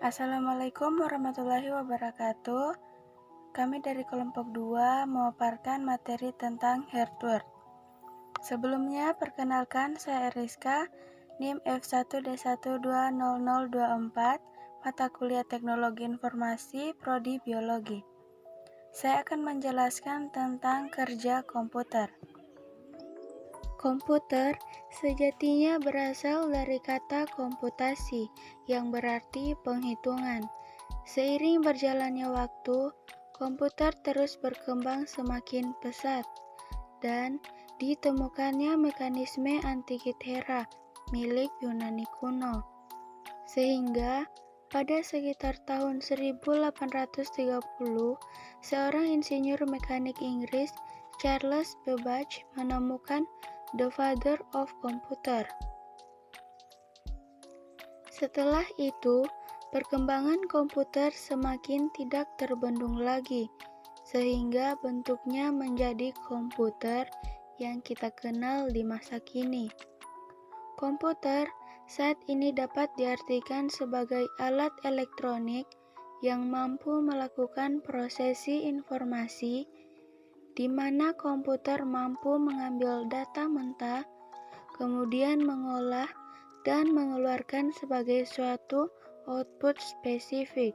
Assalamualaikum warahmatullahi wabarakatuh. Kami dari kelompok 2 memaparkan materi tentang hardware. Sebelumnya, perkenalkan saya Rizka, NIM F1D1200024, mata kuliah Teknologi Informasi, Prodi Biologi. Saya akan menjelaskan tentang kerja komputer. Komputer sejatinya berasal dari kata komputasi, yang berarti penghitungan. Seiring berjalannya waktu, komputer terus berkembang semakin pesat, dan ditemukannya mekanisme Antikythera milik Yunani kuno. Sehingga pada sekitar tahun 1830, seorang insinyur mekanik Inggris, Charles Babbage, menemukan the father of computer. Setelah itu, perkembangan komputer semakin tidak terbendung lagi, sehingga bentuknya menjadi komputer yang kita kenal di masa kini. Komputer saat ini dapat diartikan sebagai alat elektronik yang mampu melakukan prosesi informasi, di mana komputer mampu mengambil data mentah, kemudian mengolah dan mengeluarkan sebagai suatu output spesifik.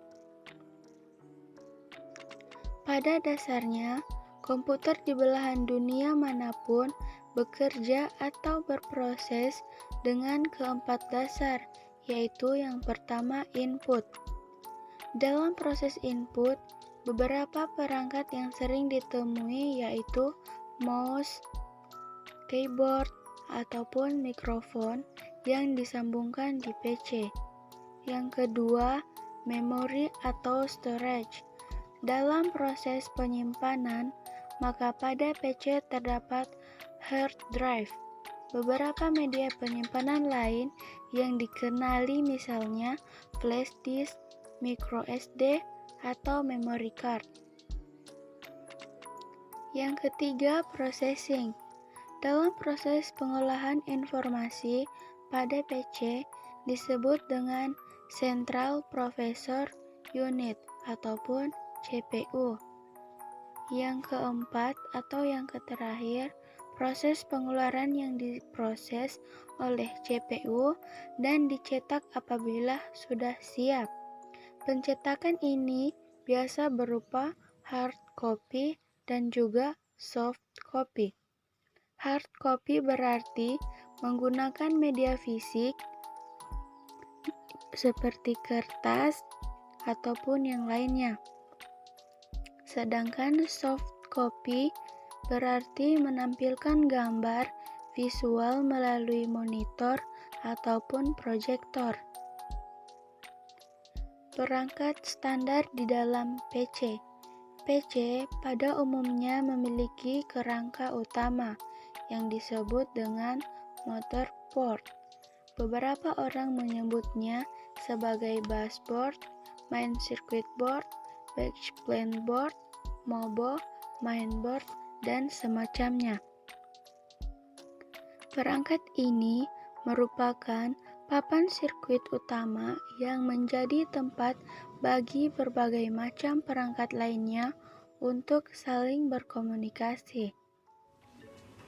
Pada dasarnya, komputer di belahan dunia manapun bekerja atau berproses dengan keempat dasar, yaitu yang pertama input. Dalam proses input, beberapa perangkat yang sering ditemui yaitu mouse, keyboard, ataupun mikrofon yang disambungkan di PC. Yang kedua, memori atau storage. Dalam proses penyimpanan, maka pada PC terdapat hard drive. Beberapa media penyimpanan lain yang dikenali misalnya flash disk, micro SD, atau memory card. Yang ketiga, processing. Dalam proses pengolahan informasi pada PC disebut dengan Central Processor Unit ataupun CPU. Yang keempat atau yang terakhir, proses pengeluaran yang diproses oleh CPU dan dicetak apabila sudah siap. Pencetakan ini biasa berupa hard copy dan juga soft copy. Hard copy berarti menggunakan media fisik seperti kertas ataupun yang lainnya. Sedangkan soft copy berarti menampilkan gambar visual melalui monitor ataupun proyektor. Perangkat standar di dalam PC. PC pada umumnya memiliki kerangka utama yang disebut dengan motherboard. Beberapa orang menyebutnya sebagai busboard, main circuit board, backplane board, MOBO, mainboard, dan semacamnya. Perangkat ini merupakan papan sirkuit utama yang menjadi tempat bagi berbagai macam perangkat lainnya untuk saling berkomunikasi.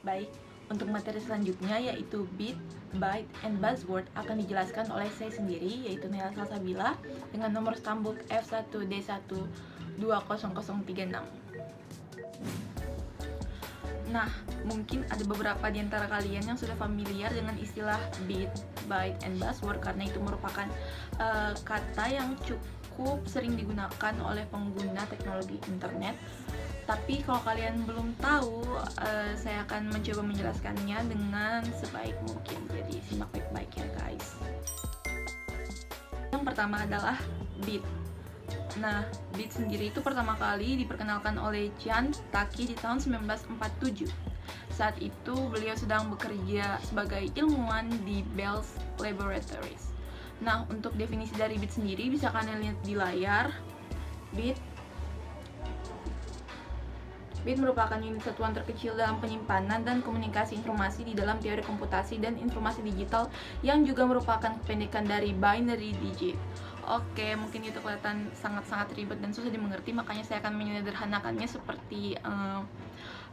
Baik, untuk materi selanjutnya yaitu bit, byte, and buzzword akan dijelaskan oleh saya sendiri, yaitu Nela Salsabila dengan nomor stambuk F1D1200036. Nah, mungkin ada beberapa di antara kalian yang sudah familiar dengan istilah bit, byte, and buzzword karena itu merupakan kata yang cukup sering digunakan oleh pengguna teknologi internet. Tapi kalau kalian belum tahu, saya akan mencoba menjelaskannya dengan sebaik mungkin. Jadi simak baik-baik ya guys. Yang pertama adalah bit. Nah, bit sendiri itu pertama kali diperkenalkan oleh Jan Ptaki di tahun 1947. Saat itu beliau sedang bekerja sebagai ilmuwan di Bell's Laboratories. Nah, untuk definisi dari bit sendiri bisa kalian lihat di layar. Bit merupakan unit satuan terkecil dalam penyimpanan dan komunikasi informasi di dalam teori komputasi dan informasi digital yang juga merupakan kependekan dari binary digit. Oke, mungkin itu kelihatan sangat-sangat ribet dan susah dimengerti, makanya saya akan menyederhanakannya seperti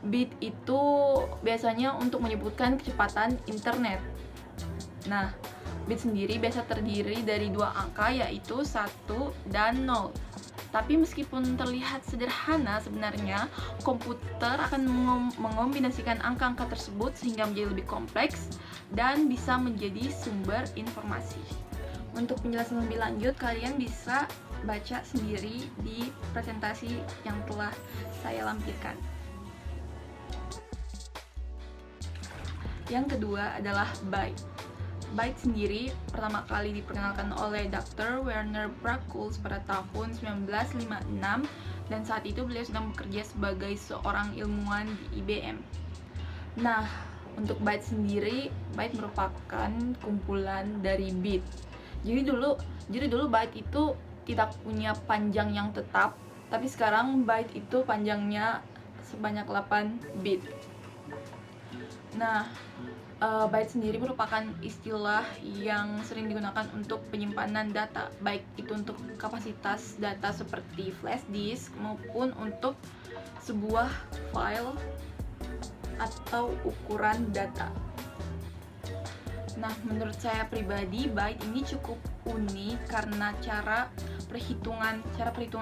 bit itu biasanya untuk menyebutkan kecepatan internet. Nah, bit sendiri biasa terdiri dari dua angka, yaitu 1 dan 0. Tapi meskipun terlihat sederhana, sebenarnya komputer akan mengombinasikan angka-angka tersebut sehingga menjadi lebih kompleks dan bisa menjadi sumber informasi. Untuk penjelasan lebih lanjut, kalian bisa baca sendiri di presentasi yang telah saya lampirkan. Yang kedua adalah byte. Byte sendiri pertama kali diperkenalkan oleh Dr. Werner Brackels pada tahun 1956 dan saat itu beliau sedang bekerja sebagai seorang ilmuwan di IBM. Nah, untuk byte sendiri, byte merupakan kumpulan dari bit. Jadi dulu byte itu tidak punya panjang yang tetap, tapi sekarang byte itu panjangnya sebanyak 8 bit. Nah, byte sendiri merupakan istilah yang sering digunakan untuk penyimpanan data, baik itu untuk kapasitas data seperti flash disk maupun untuk sebuah file atau ukuran data. Nah, menurut saya pribadi, byte ini cukup unik karena cara perhitungan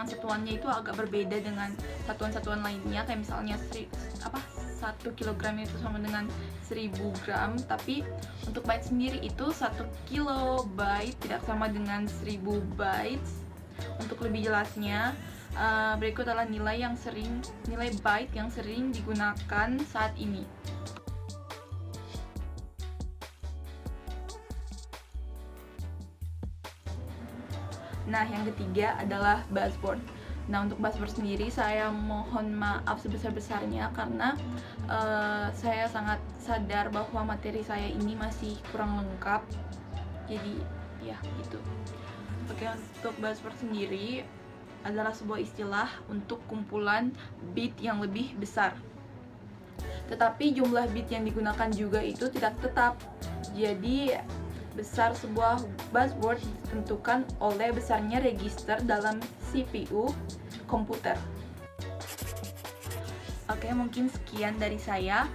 satuannya itu agak berbeda dengan satuan-satuan lainnya, kayak misalnya 1 kilogram itu sama dengan 1000 gram, tapi untuk byte sendiri itu 1 kilobyte tidak sama dengan 1000 bytes. Untuk lebih jelasnya, berikut adalah nilai byte yang sering digunakan saat ini. Nah, yang ketiga adalah buzzword. Nah, untuk buzzword sendiri saya mohon maaf sebesar-besarnya karena saya sangat sadar bahwa materi saya ini masih kurang lengkap. Jadi, ya gitu. Oke, untuk buzzword sendiri adalah sebuah istilah untuk kumpulan bit yang lebih besar. Tetapi jumlah bit yang digunakan juga itu tidak tetap. Jadi, besar sebuah buzzword ditentukan oleh besarnya register dalam CPU komputer. Oke, mungkin sekian dari saya.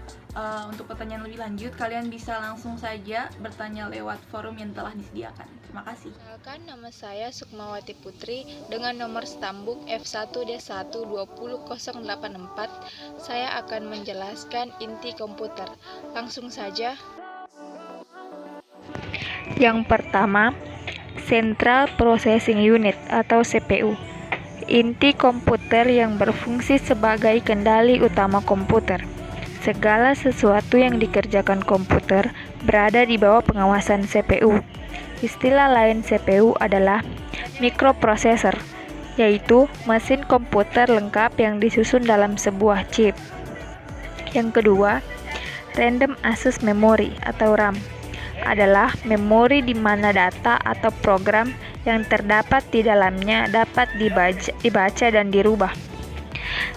Untuk pertanyaan lebih lanjut, kalian bisa langsung saja bertanya lewat forum yang telah disediakan. Terima kasih. Perkenalkan, nama saya Sukmawati Putri dengan nomor stambuk F1D1200084. Saya akan menjelaskan inti komputer. Langsung saja. Yang pertama, Central Processing Unit atau CPU. Inti komputer yang berfungsi sebagai kendali utama komputer. Segala sesuatu yang dikerjakan komputer berada di bawah pengawasan CPU. Istilah lain CPU adalah microprocessor, yaitu mesin komputer lengkap yang disusun dalam sebuah chip. Yang kedua, Random Access Memory atau RAM adalah memori di mana data atau program yang terdapat di dalamnya dapat dibaca dan dirubah.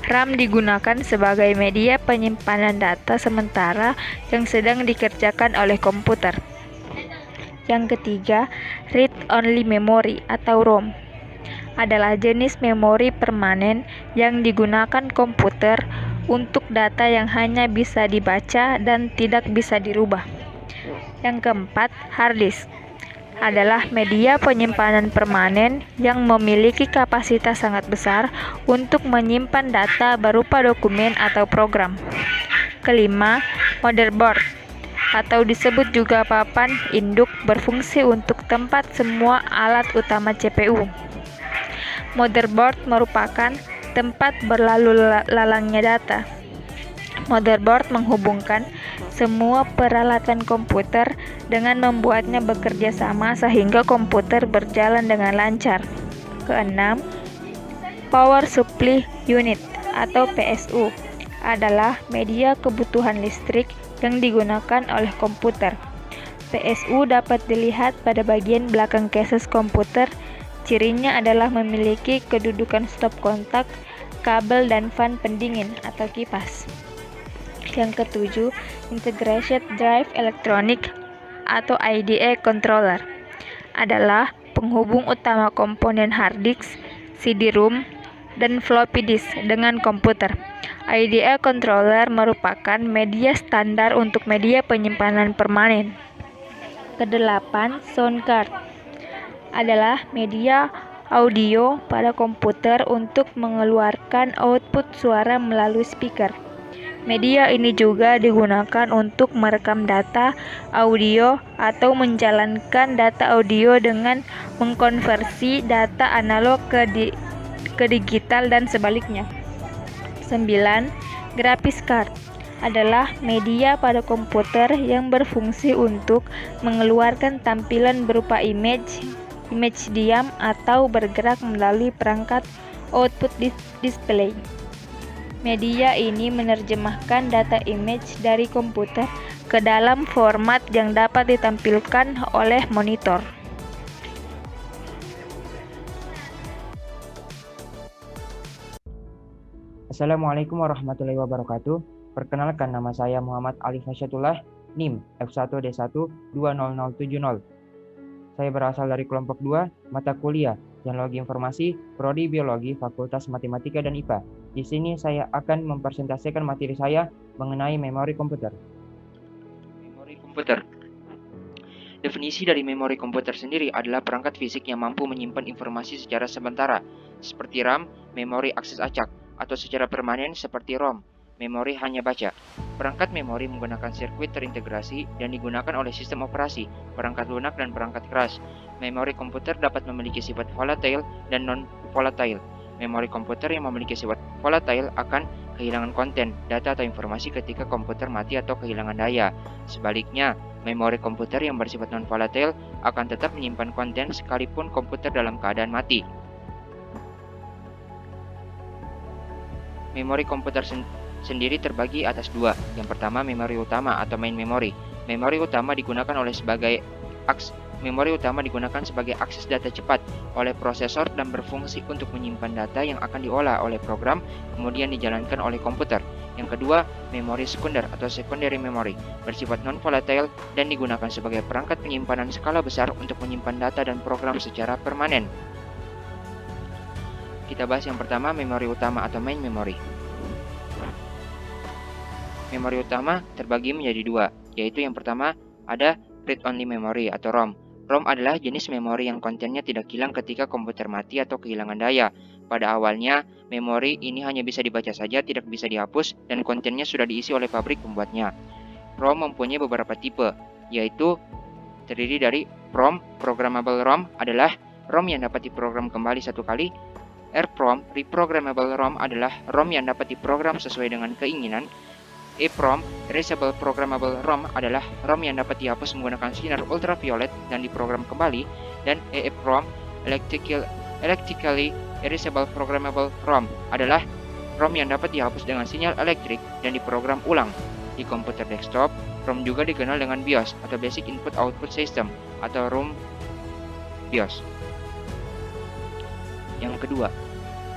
RAM digunakan sebagai media penyimpanan data sementara yang sedang dikerjakan oleh komputer. Yang ketiga, Read Only Memory atau ROM adalah jenis memori permanen yang digunakan komputer untuk data yang hanya bisa dibaca dan tidak bisa dirubah. Yang keempat, hard disk adalah media penyimpanan permanen yang memiliki kapasitas sangat besar untuk menyimpan data berupa dokumen atau program. Kelima, motherboard atau disebut juga papan induk berfungsi untuk tempat semua alat utama CPU. Motherboard merupakan tempat berlalu lalangnya data. Motherboard menghubungkan semua peralatan komputer dengan membuatnya bekerja sama sehingga komputer berjalan dengan lancar. Keenam, Power Supply Unit atau PSU adalah media kebutuhan listrik yang digunakan oleh komputer. PSU dapat dilihat pada bagian belakang cases komputer. Cirinya adalah memiliki kedudukan stop kontak, kabel dan fan pendingin atau kipas. Yang ketujuh, Integrated Drive Electronic atau IDE Controller adalah penghubung utama komponen hard disk, CD-ROM, dan floppy disk dengan komputer. IDE controller merupakan media standar untuk media penyimpanan permanen. Kedelapan, sound card adalah media audio pada komputer untuk mengeluarkan output suara melalui speaker. Media ini juga digunakan untuk merekam data audio atau menjalankan data audio dengan mengkonversi data analog ke digital dan sebaliknya. 9. Graphics card adalah media pada komputer yang berfungsi untuk mengeluarkan tampilan berupa image diam atau bergerak melalui perangkat output display. Media ini menerjemahkan data image dari komputer ke dalam format yang dapat ditampilkan oleh monitor. Assalamualaikum warahmatullahi wabarakatuh. Perkenalkan, nama saya Muhammad Ali Fasyatullah, NIM F1D1 20070. Saya berasal dari kelompok 2, mata kuliah Teknologi Informasi, Prodi Biologi, Fakultas Matematika dan IPA. Di sini saya akan mempresentasikan materi saya mengenai memori komputer. Memori komputer. Definisi dari memori komputer sendiri adalah perangkat fisik yang mampu menyimpan informasi secara sementara, seperti RAM, memori akses acak, atau secara permanen seperti ROM, memori hanya baca. Perangkat memori menggunakan sirkuit terintegrasi dan digunakan oleh sistem operasi, perangkat lunak dan perangkat keras. Memori komputer dapat memiliki sifat volatile dan non-volatile. Memori komputer yang memiliki sifat volatile akan kehilangan konten, data atau informasi ketika komputer mati atau kehilangan daya. Sebaliknya, memori komputer yang bersifat non-volatile akan tetap menyimpan konten sekalipun komputer dalam keadaan mati. Memori komputer sendiri terbagi atas dua. Yang pertama, memori utama atau main memory. Memori utama digunakan sebagai akses data cepat oleh prosesor dan berfungsi untuk menyimpan data yang akan diolah oleh program kemudian dijalankan oleh komputer. Yang kedua, memori sekunder atau secondary memory bersifat non-volatile dan digunakan sebagai perangkat penyimpanan skala besar untuk menyimpan data dan program secara permanen. Kita bahas yang pertama, memori utama atau main memory. Memori utama terbagi menjadi dua, yaitu yang pertama ada read-only memory atau ROM. ROM adalah jenis memori yang kontennya tidak hilang ketika komputer mati atau kehilangan daya. Pada awalnya, memori ini hanya bisa dibaca saja, tidak bisa dihapus, dan kontennya sudah diisi oleh pabrik pembuatnya. ROM mempunyai beberapa tipe, yaitu terdiri dari PROM. Programmable ROM adalah ROM yang dapat diprogram kembali satu kali. EEPROM, Reprogrammable ROM, adalah ROM yang dapat diprogram sesuai dengan keinginan. EEPROM, Erasable Programmable ROM, adalah ROM yang dapat dihapus menggunakan sinar ultraviolet dan diprogram kembali. Dan EEPROM, Electrically Erasable Programmable ROM, adalah ROM yang dapat dihapus dengan sinyal elektrik dan diprogram ulang. Di komputer desktop, ROM juga dikenal dengan BIOS atau Basic Input Output System atau ROM BIOS. Yang kedua,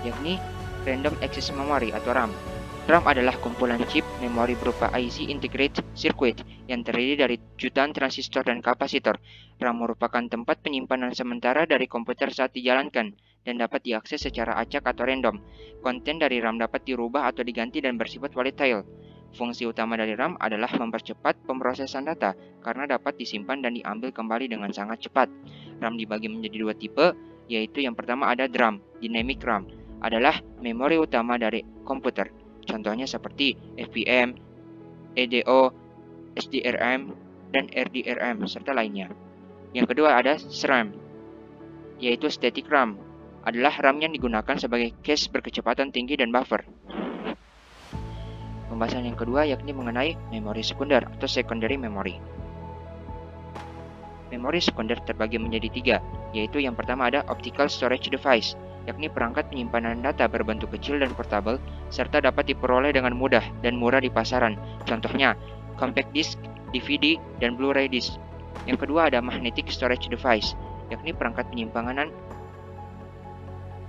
yakni Random Access Memory atau RAM. RAM adalah kumpulan chip memori berupa IC Integrated Circuit yang terdiri dari jutaan transistor dan kapasitor. RAM merupakan tempat penyimpanan sementara dari komputer saat dijalankan dan dapat diakses secara acak atau random. Konten dari RAM dapat dirubah atau diganti dan bersifat volatile. Fungsi utama dari RAM adalah mempercepat pemrosesan data karena dapat disimpan dan diambil kembali dengan sangat cepat. RAM dibagi menjadi dua tipe, yaitu yang pertama ada DRAM. Dynamic RAM adalah memori utama dari komputer. Contohnya seperti FPM, EDO, SDRM, dan RDRM, serta lainnya. Yang kedua ada SRAM, yaitu Static RAM, adalah RAM yang digunakan sebagai cache berkecepatan tinggi dan buffer. Pembahasan yang kedua yakni mengenai memori sekunder atau secondary memory. Memori sekunder terbagi menjadi tiga, yaitu yang pertama ada Optical Storage Device, yakni perangkat penyimpanan data berbentuk kecil dan portable, serta dapat diperoleh dengan mudah dan murah di pasaran. Contohnya, compact disc, DVD, dan Blu-ray disc. Yang kedua ada Magnetic Storage Device, yakni perangkat penyimpanan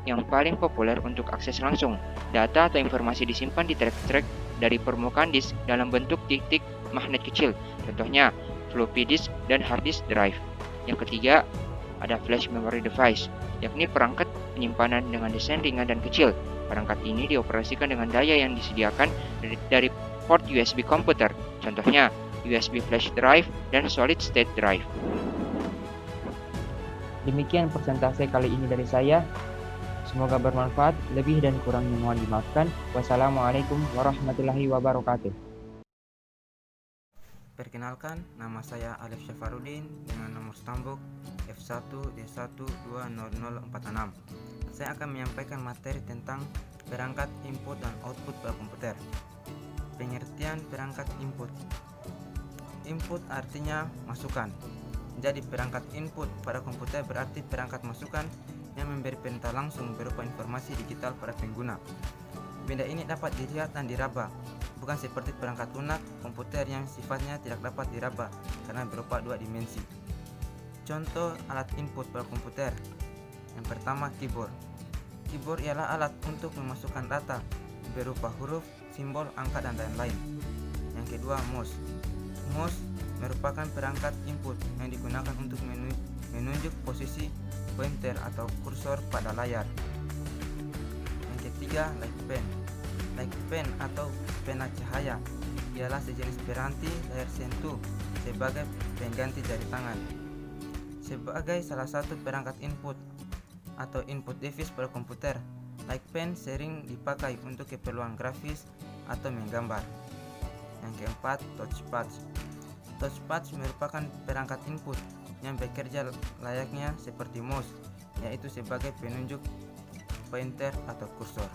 yang paling populer untuk akses langsung. Data atau informasi disimpan di track-track dari permukaan disk dalam bentuk titik magnet kecil. Contohnya, floppy disk dan hard disk drive. Yang ketiga, ada flash memory device, yakni perangkat penyimpanan dengan desain ringan dan kecil. Perangkat ini dioperasikan dengan daya yang disediakan dari port USB komputer, contohnya USB flash drive dan solid state drive. Demikian persentase kali ini dari saya. Semoga bermanfaat, lebih dan kurangnya mohon dimaafkan. Wassalamualaikum warahmatullahi wabarakatuh. Perkenalkan, nama saya Alif Syafarudin dengan nomor stambuk F1D1200046. Saya akan menyampaikan materi tentang perangkat input dan output pada komputer. Pengertian perangkat input. Input artinya masukan. Jadi perangkat input pada komputer berarti perangkat masukan yang memberi perintah langsung berupa informasi digital pada pengguna. Benda ini dapat dilihat dan diraba, bukan seperti perangkat lunak komputer yang sifatnya tidak dapat diraba karena berupa dua dimensi. Contoh alat input pada komputer. Yang pertama, keyboard. Keyboard ialah alat untuk memasukkan data berupa huruf, simbol, angka, dan lain-lain. Yang kedua, mouse. Mouse merupakan perangkat input yang digunakan untuk menunjuk posisi pointer atau kursor pada layar. Yang ketiga, light pen. Light pen atau pena cahaya ialah sejenis piranti layar sentuh sebagai pengganti jari tangan. Sebagai salah satu perangkat input atau input device pada komputer, light pen sering dipakai untuk keperluan grafis atau menggambar. Yang keempat, touchpad. Touchpad merupakan perangkat input yang bekerja layaknya seperti mouse, yaitu sebagai penunjuk pointer atau kursor.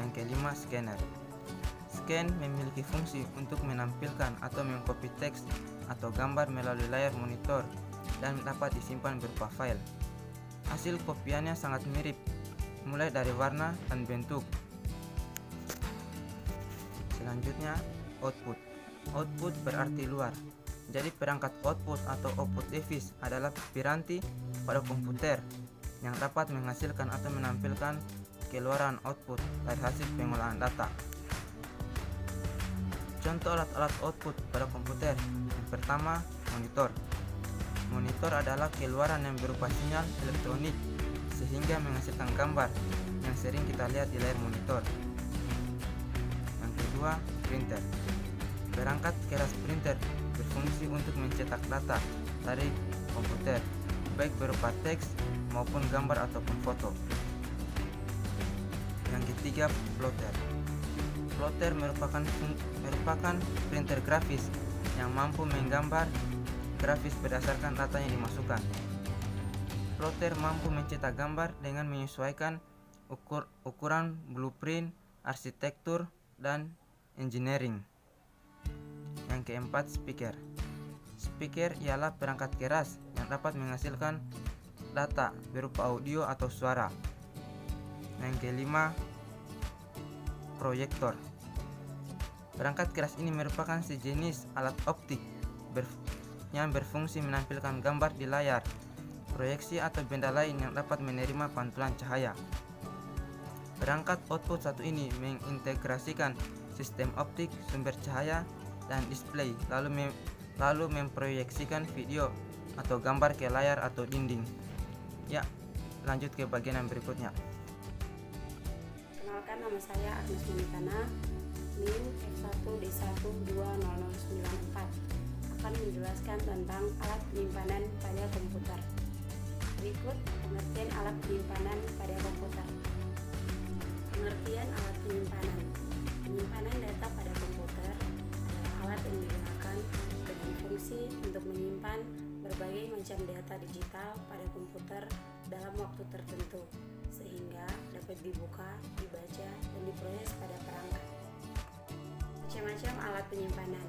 Yang kelima, scanner. Scan memiliki fungsi untuk menampilkan atau mengcopy teks atau gambar melalui layar monitor dan dapat disimpan berupa file. Hasil kopiannya sangat mirip, mulai dari warna dan bentuk. Selanjutnya, output. Output berarti luar. Jadi perangkat output atau output device adalah piranti pada komputer yang dapat menghasilkan atau menampilkan keluaran output dari hasil pengolahan data. Contoh alat-alat output pada komputer. Yang pertama, monitor. Monitor adalah keluaran yang berupa sinyal elektronik sehingga menghasilkan gambar yang sering kita lihat di layar monitor. Yang kedua, printer. Perangkat keras printer berfungsi untuk mencetak data dari komputer, baik berupa teks maupun gambar ataupun foto. Yang ketiga, plotter. Plotter merupakan printer grafis yang mampu menggambar grafis berdasarkan data yang dimasukkan. Plotter mampu mencetak gambar dengan menyesuaikan ukuran blueprint, arsitektur, dan engineering. Yang keempat, speaker. Speaker ialah perangkat keras yang dapat menghasilkan data berupa audio atau suara. Yang kelima, proyektor. Perangkat keras ini merupakan sejenis alat optik yang berfungsi menampilkan gambar di layar, proyeksi atau benda lain yang dapat menerima pantulan cahaya. Perangkat output satu ini mengintegrasikan sistem optik, sumber cahaya, dan display, lalu memproyeksikan video atau gambar ke layar atau dinding. Ya, lanjut ke bagian yang berikutnya. Kenalkan, nama saya Agnes Monikana, NIM F1D1200094, akan menjelaskan tentang alat penyimpanan pada komputer. Berikut pengertian alat penyimpanan pada komputer. Pengertian alat penyimpanan. Penyimpanan data pada komputer adalah alat yang digunakan dengan fungsi untuk menyimpan berbagai macam data digital pada komputer dalam waktu tertentu, sehingga dapat dibuka, dibaca, dan diproses pada perangkat. Macam-macam alat penyimpanan.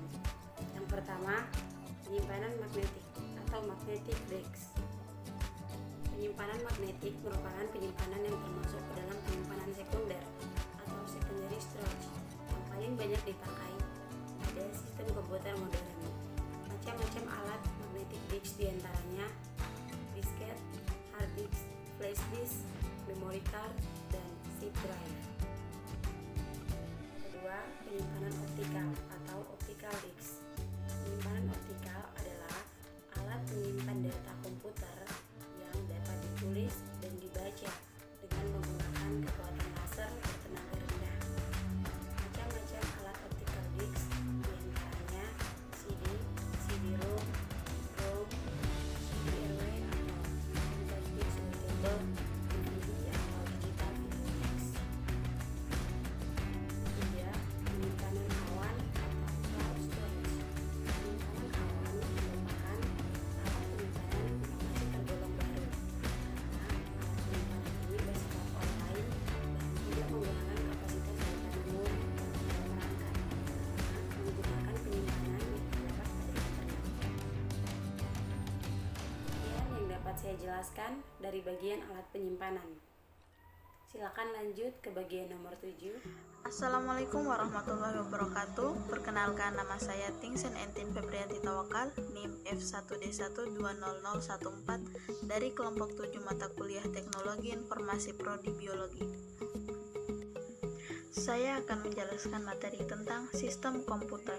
Yang pertama, penyimpanan magnetik atau magnetic disks. Penyimpanan magnetik merupakan penyimpanan yang termasuk ke dalam penyimpanan sekunder atau secondary storage yang paling banyak dipakai pada sistem komputer modern. Macam-macam alat magnetic disk diantaranya disket, hard disk, flash disk, memory card, dan zip drive. Kedua, penyimpanan optikal atau optical disk. Penyimpanan optikal adalah alat menyimpan data komputer yang jelaskan dari bagian alat penyimpanan. Silakan lanjut ke bagian nomor 7. Assalamualaikum warahmatullahi wabarakatuh. Perkenalkan, nama saya Tingsen Entin Febrianti Tawakal, NIM F1D1200014 dari kelompok 7 mata kuliah Teknologi Informasi Prodi Biologi. Saya akan menjelaskan materi tentang sistem komputer.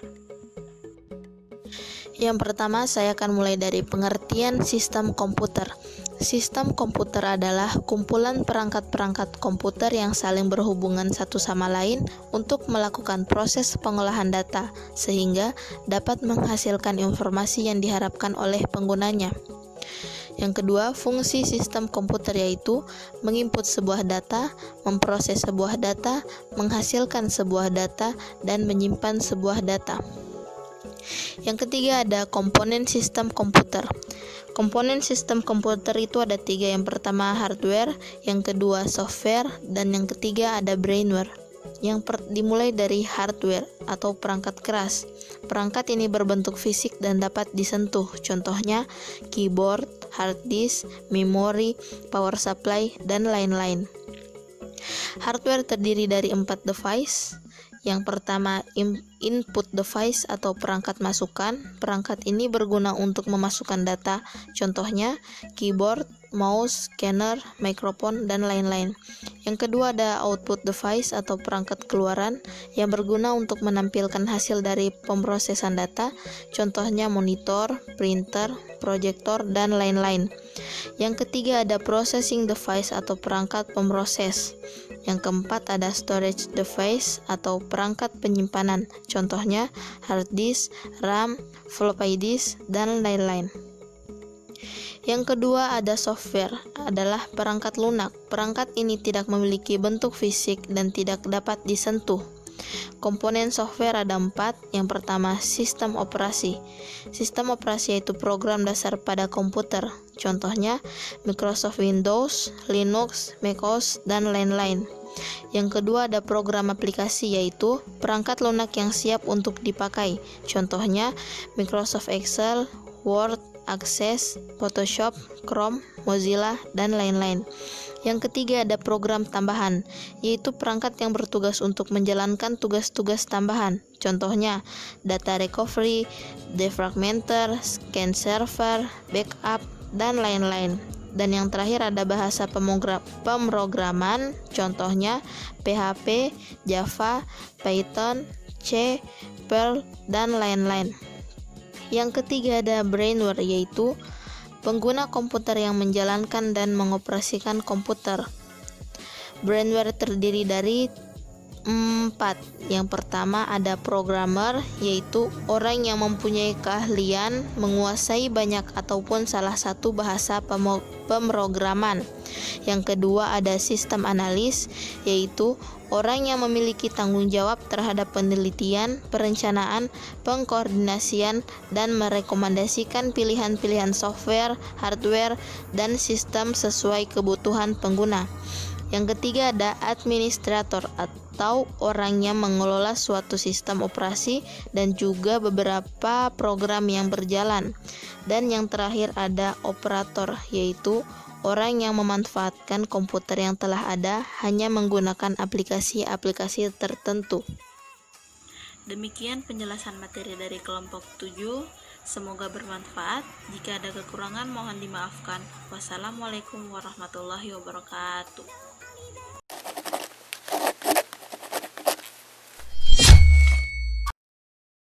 Yang pertama, saya akan mulai dari pengertian sistem komputer. Sistem komputer adalah kumpulan perangkat-perangkat komputer yang saling berhubungan satu sama lain untuk melakukan proses pengolahan data, sehingga dapat menghasilkan informasi yang diharapkan oleh penggunanya. Yang kedua, fungsi sistem komputer yaitu menginput sebuah data, memproses sebuah data, menghasilkan sebuah data, dan menyimpan sebuah data. Yang ketiga ada komponen sistem komputer. Komponen sistem komputer itu ada 3. Yang pertama hardware, yang kedua software, dan yang ketiga ada brainware. Dimulai dari hardware atau perangkat keras. Perangkat ini berbentuk fisik dan dapat disentuh. Contohnya keyboard, hard disk, memori, power supply, dan lain-lain. Hardware terdiri dari 4 device. Yang pertama, input device atau perangkat masukan. Perangkat ini berguna untuk memasukkan data, contohnya keyboard, mouse, scanner, mikrofon, dan lain-lain. Yang kedua ada output device atau perangkat keluaran yang berguna untuk menampilkan hasil dari pemrosesan data, contohnya monitor, printer, proyektor, dan lain-lain. Yang ketiga ada processing device atau perangkat pemroses. Yang keempat ada storage device atau perangkat penyimpanan, contohnya hard disk, RAM, floppy disk, dan lain-lain. Yang kedua ada software, adalah perangkat lunak. Perangkat ini tidak memiliki bentuk fisik dan tidak dapat disentuh. Komponen software ada 4. Yang pertama, sistem operasi. Sistem operasi yaitu program dasar pada komputer. Contohnya Microsoft Windows, Linux, macOS, dan lain-lain. Yang kedua ada program aplikasi yaitu perangkat lunak yang siap untuk dipakai. Contohnya Microsoft Excel, Word, Access, Photoshop, Chrome, Mozilla, dan lain-lain. Yang ketiga ada program tambahan, yaitu perangkat yang bertugas untuk menjalankan tugas-tugas tambahan. Contohnya data recovery, defragmenter, scan server, backup, dan lain-lain. Dan yang terakhir ada bahasa pemrograman, contohnya PHP, Java, Python, C, Perl, dan lain-lain. Yang ketiga ada brainware, yaitu pengguna komputer yang menjalankan dan mengoperasikan komputer. Brainware terdiri dari 4. Yang pertama ada programmer, yaitu orang yang mempunyai keahlian menguasai banyak ataupun salah satu bahasa pemrograman. Yang kedua ada sistem analis, yaitu orang yang memiliki tanggung jawab terhadap penelitian, perencanaan, pengkoordinasian, dan merekomendasikan pilihan-pilihan software, hardware, dan sistem sesuai kebutuhan pengguna. Yang ketiga ada administrator atau orang yang mengelola suatu sistem operasi dan juga beberapa program yang berjalan. Dan yang terakhir ada operator, yaitu orang yang memanfaatkan komputer yang telah ada hanya menggunakan aplikasi-aplikasi tertentu. Demikian penjelasan materi dari kelompok 7. Semoga bermanfaat. Jika ada kekurangan mohon dimaafkan. Wassalamualaikum warahmatullahi wabarakatuh.